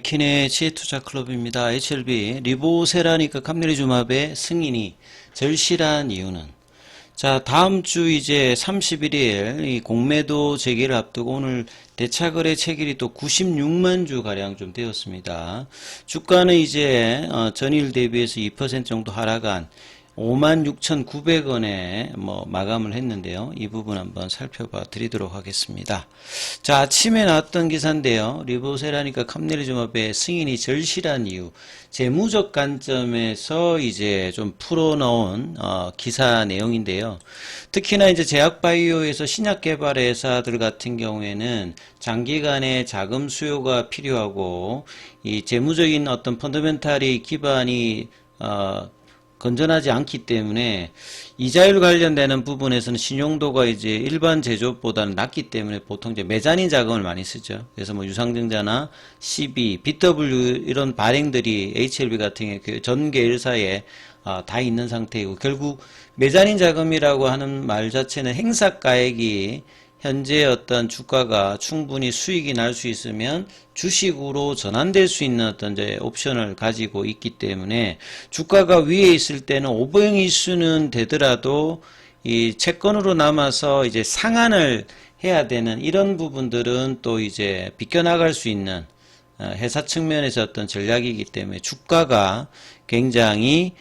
네이킨의 지혜투자클럽입니다. HLB 리보세라니까 감내리주맙의 승인이 절실한 이유는, 자, 다음 주 이제 31일 이 공매도 재개를 앞두고 오늘 대차거래 체결이 또 96만 주 가량 좀 되었습니다. 주가는 이제 전일 대비해서 2% 정도 하락한 56,900원에 마감을 했는데요. 이 부분 한번 살펴봐 드리도록 하겠습니다. 자, 아침에 나왔던 기사인데요. 리보세라니까 감내리주맙의 승인이 절실한 이유, 재무적 관점에서 이제 좀 풀어놓은 기사 내용인데요. 특히나 이제 제약바이오에서 신약 개발 회사들 같은 경우에는 장기간의 자금 수요가 필요하고 이 재무적인 어떤 펀더멘탈이 기반이 건전하지 않기 때문에 이자율 관련되는 부분에서는 신용도가 이제 일반 제조업보다는 낮기 때문에 보통 이제 메자닌 자금을 많이 쓰죠. 그래서 유상증자나 CB, BW 이런 발행들이 HLB 같은 경우 전 계열사에 다 있는 상태이고, 결국 메자닌 자금이라고 하는 말 자체는 행사가액이 현재 어떤 주가가 충분히 수익이 날 수 있으면 주식으로 전환될 수 있는 어떤 이제 옵션을 가지고 있기 때문에 주가가 위에 있을 때는 오버행 이슈는 되더라도 이 채권으로 남아서 이제 상환을 해야 되는 이런 부분들은 또 이제 비껴나갈 수 있는 회사 측면에서 어떤 전략이기 때문에 주가가 굉장히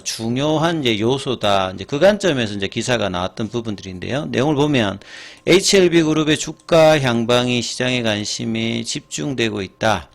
중요한 이제 요소다. 이제 그 관점에서 이제 기사가 나왔던 부분들인데요. 내용을 보면 HLB 그룹의 주가 향방이 시장의 관심이 집중되고 있다.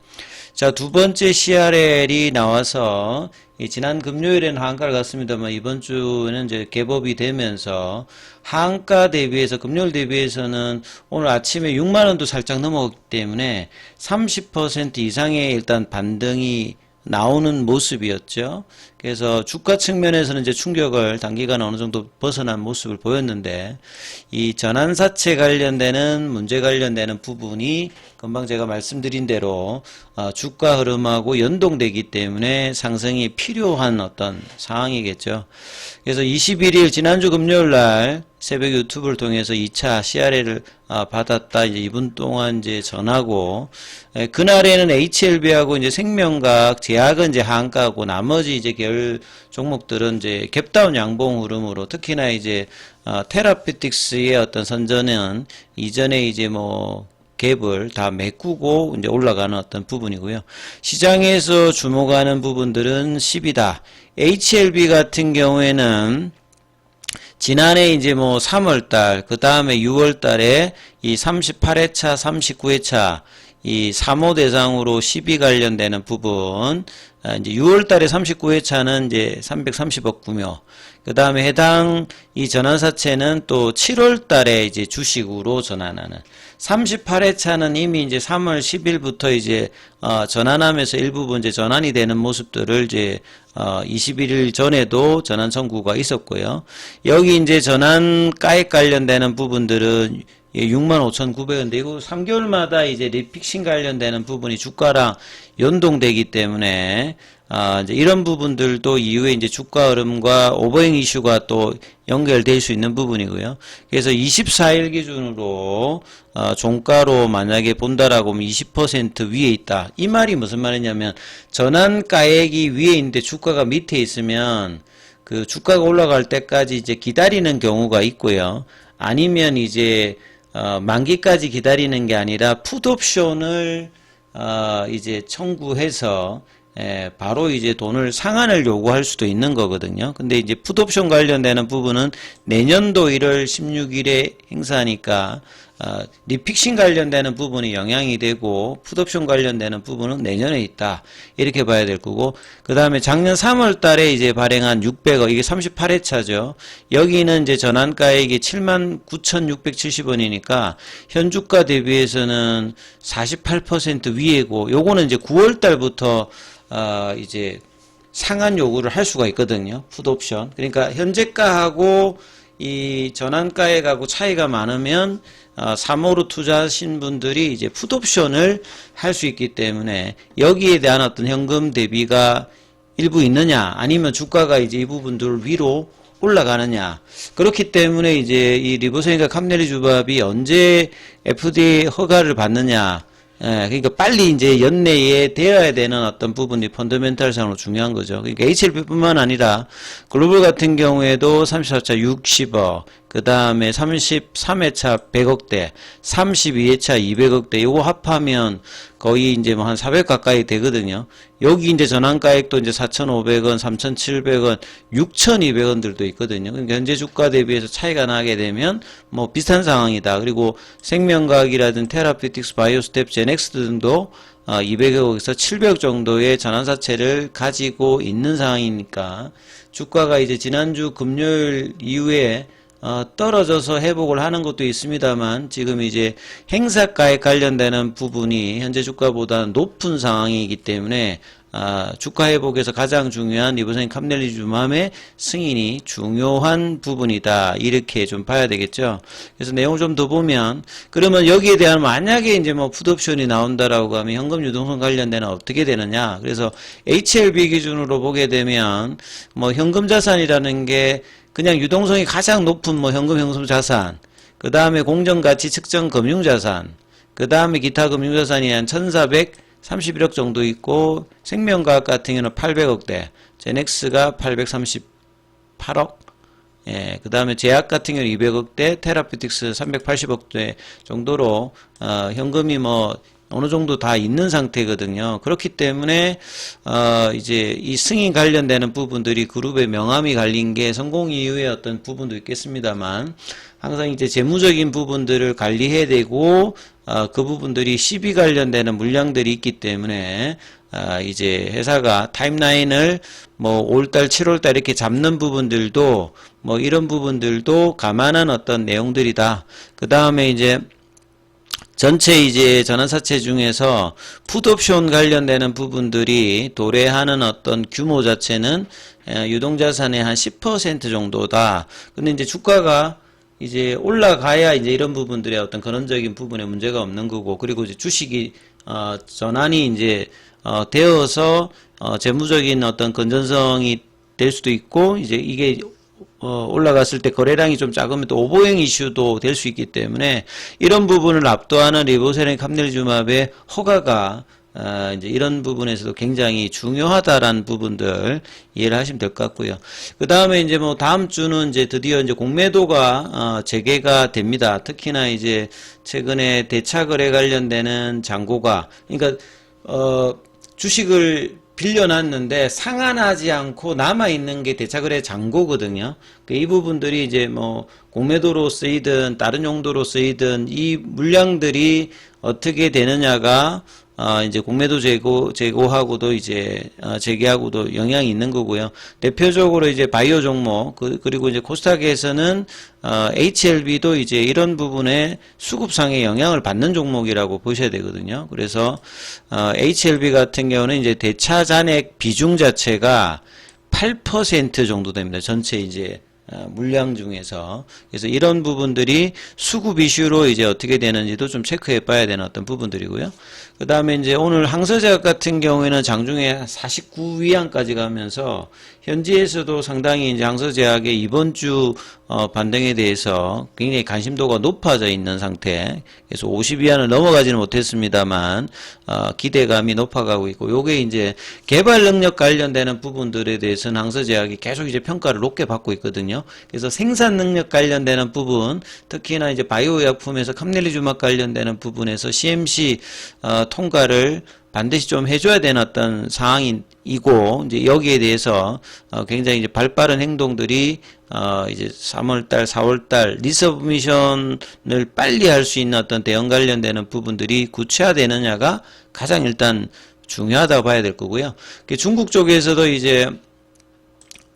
자, 두 번째 CRL이 나와서 지난 금요일에는 하한가를 갔습니다만 이번 주는 이제 개법이 되면서 하한가 대비해서 금요일 대비해서는 오늘 아침에 6만 원도 살짝 넘어갔기 때문에 30% 이상의 일단 반등이 나오는 모습이었죠. 그래서 주가 측면에서는 이제 충격을 단기간 어느 정도 벗어난 모습을 보였는데, 이 전환사채 관련되는 문제 관련되는 부분이 금방 제가 말씀드린 대로 주가 흐름하고 연동되기 때문에 상승이 필요한 어떤 상황이겠죠. 그래서 21일 지난주 금요일 날 새벽 유튜브를 통해서 2차 CRL을 받았다. 이제 2분 동안 이제 전하고, 그날에는 HLB하고 이제 생명각, 제약은 이제 하한가고 나머지 이제 계열 종목들은 이제 갭다운 양봉 흐름으로, 특히나 이제 테라피틱스의 어떤 선전은 이전에 이제 갭을 다 메꾸고 이제 올라가는 어떤 부분이고요. 시장에서 주목하는 부분들은 10이다. HLB 같은 경우에는 지난해 이제 3월달, 그 다음에 6월달에 이 38회차, 39회차, 이 3호 대상으로 12 관련되는 부분, 이제 6월달에 39회차는 이제 330억 구매, 그 다음에 해당 이 전환사채는 또 7월달에 이제 주식으로 전환하는, 38회차는 이미 이제 3월 10일부터 이제 전환하면서 일부분 이제 전환이 되는 모습들을 이제 21일 전에도 전환 청구가 있었고요. 여기 이제 전환가액 관련되는 부분들은 65,900원인데 이거 3개월마다 이제 리픽싱 관련되는 부분이 주가랑 연동되기 때문에 이제 이런 부분들도 이후에 이제 주가 흐름과 오버행 이슈가 또 연결될 수 있는 부분이고요. 그래서 24일 기준으로 종가로 만약에 본다라고 하면 20% 위에 있다. 이 말이 무슨 말이냐면 전환가액이 위에 있는데 주가가 밑에 있으면 그 주가가 올라갈 때까지 이제 기다리는 경우가 있고요. 아니면 이제 만기까지 기다리는 게 아니라 풋옵션을 이제 청구해서 바로 이제 돈을 상환을 요구할 수도 있는 거거든요. 근데 이제 풋옵션 관련되는 부분은 내년도 1월 16일에 행사하니까 리픽싱 관련되는 부분이 영향이 되고 풋옵션 관련되는 부분은 내년에 있다. 이렇게 봐야 될 거고, 그 다음에 작년 3월 달에 이제 발행한 600억, 이게 38회차죠. 여기는 이제 전환가액이 79,670원이니까 현주가 대비해서는 48% 위에고, 요거는 이제 9월 달부터 이제 상한 요구를 할 수가 있거든요. 풋옵션. 그러니까 현재가하고 이 전환가액하고 차이가 많으면 3호로 투자하신 분들이 이제 풋옵션을 할 수 있기 때문에 여기에 대한 어떤 현금 대비가 일부 있느냐, 아니면 주가가 이제 이 부분들 위로 올라가느냐. 그렇기 때문에 이제 이 리보세라니까 감내리주밥이 언제 FDA 허가를 받느냐, 그러니까 빨리 이제 연내에 되어야 되는 어떤 부분이 펀더멘탈상으로 중요한 거죠. 그러니까 HLB뿐만 아니라 글로벌 같은 경우에도 34차 60억, 그 다음에 33회차 100억대, 32회차 200억대, 요거 합하면 거의 이제 뭐 한 400 가까이 되거든요. 여기 이제 전환가액도 이제 4,500원, 3,700원, 6,200원들도 있거든요. 그러니까 현재 주가 대비해서 차이가 나게 되면 뭐 비슷한 상황이다. 그리고 생명과학이라든 테라피틱스, 바이오스텝, 제넥스 등도 200억에서 700억 정도의 전환사채를 가지고 있는 상황이니까 주가가 이제 지난주 금요일 이후에 떨어져서 회복을 하는 것도 있습니다만 지금 이제 행사가에 관련되는 부분이 현재 주가보다 높은 상황이기 때문에 주가 회복에서 가장 중요한 리보세린 캄넬리주맘의 승인이 중요한 부분이다. 이렇게 좀 봐야 되겠죠. 그래서 내용을 좀 더 보면 그러면 여기에 대한 만약에 이제 뭐 풋옵션이 나온다라고 하면 현금 유동성 관련되는 어떻게 되느냐. 그래서 HLB 기준으로 보게 되면 뭐 현금 자산이라는 게 그냥 유동성이 가장 높은 뭐 현금 형성 자산, 그 다음에 공정가치 측정 금융자산, 그 다음에 기타 금융자산이 한 1,431억 정도 있고 생명과학 같은 경우는 800억대, 제넥스가 838억, 그 다음에 제약 같은 경우는 200억대, 테라피틱스 380억대 정도로 현금이 뭐 어느 정도 다 있는 상태거든요. 그렇기 때문에 이제 이 승인 관련되는 부분들이 그룹의 명암이 갈린 게 성공 이후의 어떤 부분도 있겠습니다만 항상 이제 재무적인 부분들을 관리해야 되고 그 부분들이 시비 관련되는 물량들이 있기 때문에 이제 회사가 타임라인을 뭐 5월달, 7월달 이렇게 잡는 부분들도 뭐 이런 부분들도 감안한 어떤 내용들이다. 그 다음에 이제 전체 이제 전환사채 중에서 풋옵션 관련되는 부분들이 도래하는 어떤 규모 자체는 유동자산의 한 10% 정도다. 근데 이제 주가가 이제 올라가야 이제 이런 부분들의 어떤 근원적인 부분에 문제가 없는 거고, 그리고 이제 주식이 전환이 이제 되어서 재무적인 어떤 건전성이 될 수도 있고, 이제 이게 올라갔을 때 거래량이 좀 작으면 또 오버행 이슈도 될 수 있기 때문에 이런 부분을 압도하는 리보세린 캄넬리주맘의 허가가 이제 이런 부분에서도 굉장히 중요하다라는 부분들 이해를 하시면 될 것 같고요. 그 다음에 이제 뭐 다음 주는 이제 드디어 이제 공매도가 재개가 됩니다. 특히나 이제 최근에 대차거래 관련되는 잔고가, 그러니까 주식을 빌려놨는데 상환하지 않고 남아있는 게 대차거래 잔고거든요. 이 부분들이 이제 뭐 공매도로 쓰이든 다른 용도로 쓰이든 이 물량들이 어떻게 되느냐가 이제 공매도 재고하고도 이제 재개하고도 영향이 있는 거고요. 대표적으로 이제 바이오 종목 그리고 이제 코스닥에서는 HLB도 이제 이런 부분에 수급상의 영향을 받는 종목이라고 보셔야 되거든요. 그래서 HLB 같은 경우는 이제 대차 잔액 비중 자체가 8% 정도 됩니다. 전체 이제 물량 중에서. 그래서 이런 부분들이 수급 이슈로 이제 어떻게 되는지도 좀 체크해 봐야 되는 어떤 부분들이고요. 그 다음에 이제 오늘 항서제약 같은 경우에는 장중에 49위안까지 가면서 현지에서도 상당히 이제 항서제약의 이번 주 반등에 대해서 굉장히 관심도가 높아져 있는 상태. 그래서 50위안을 넘어가지는 못했습니다만 기대감이 높아가고 있고, 요게 이제 개발 능력 관련되는 부분들에 대해서는 항서제약이 계속 이제 평가를 높게 받고 있거든요. 그래서 생산 능력 관련되는 부분, 특히나 이제 바이오 약품에서 캄넬리주맘 관련되는 부분에서 CMC 통과를 반드시 좀 해줘야 되는 어떤 상황이고, 이제 여기에 대해서 굉장히 이제 발빠른 행동들이 이제 3월달, 4월달 리서브미션을 빨리 할 수 있는 어떤 대응 관련되는 부분들이 구체화되느냐가 가장 일단 중요하다고 봐야 될 거고요. 중국 쪽에서도 이제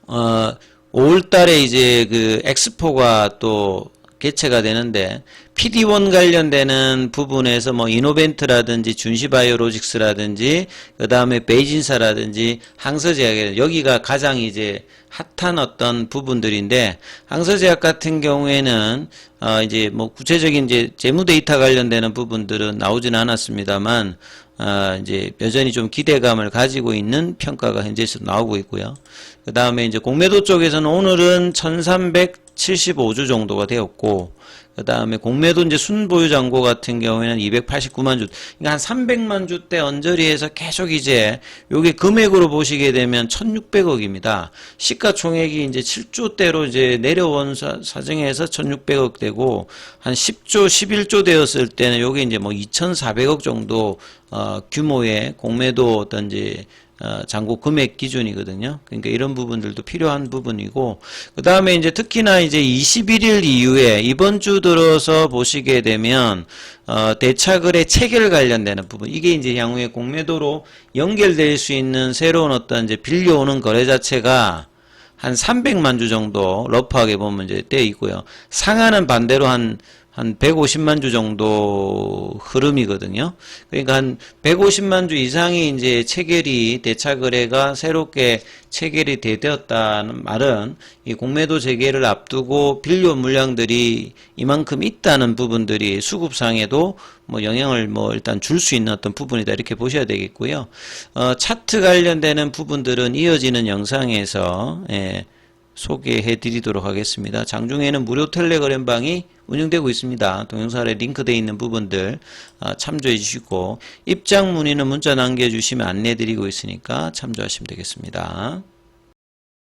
5월달에 이제 그 엑스포가 또 개최가 되는데, PD1 관련되는 부분에서 뭐 이노벤트라든지 준시바이오로직스라든지 그 다음에 베이진사라든지 항서제약, 여기가 가장 이제 핫한 어떤 부분들인데, 항서제약 같은 경우에는 이제 뭐 구체적인 이제 재무 데이터 관련되는 부분들은 나오지는 않았습니다만 이제 여전히 좀 기대감을 가지고 있는 평가가 현재에서 나오고 있고요. 그 다음에 이제 공매도 쪽에서는 오늘은 1375주 정도가 되었고, 그 다음에 공매도 이제 순보유 잔고 같은 경우에는 289만 주, 그러니까 한 300만 주대 언저리에서 계속 이제 요게 금액으로 보시게 되면 1600억입니다. 시가총액이 이제 7조대로 이제 내려온 사정에서 1600억 되고 한 10조, 11조 되었을 때는 요게 이제 뭐 2400억 정도 규모의 공매도 어떤지 잔고 금액 기준이거든요. 그러니까 이런 부분들도 필요한 부분이고, 그 다음에 이제 특히나 이제 21일 이후에 이번 주 들어서 보시게 되면, 대차거래 체결 관련되는 부분, 이게 이제 향후에 공매도로 연결될 수 있는 새로운 어떤 이제 빌려오는 거래 자체가 한 300만 주 정도 러프하게 보면 이제 돼 있고요. 상한은 반대로 한 150만 주 정도 흐름이거든요. 그러니까 한 150만 주 이상이 이제 체결이, 대차 거래가 새롭게 체결이 되었다는 말은 이 공매도 재개를 앞두고 빌려 물량들이 이만큼 있다는 부분들이 수급상에도 뭐 영향을 뭐 일단 줄 수 있는 어떤 부분이다, 이렇게 보셔야 되겠고요. 차트 관련되는 부분들은 이어지는 영상에서 소개해 드리도록 하겠습니다. 장중에는 무료 텔레그램방이 운영되고 있습니다. 동영상 아래 링크되어 있는 부분들 참조해 주시고, 입장 문의는 문자 남겨주시면 안내 드리고 있으니까 참조하시면 되겠습니다.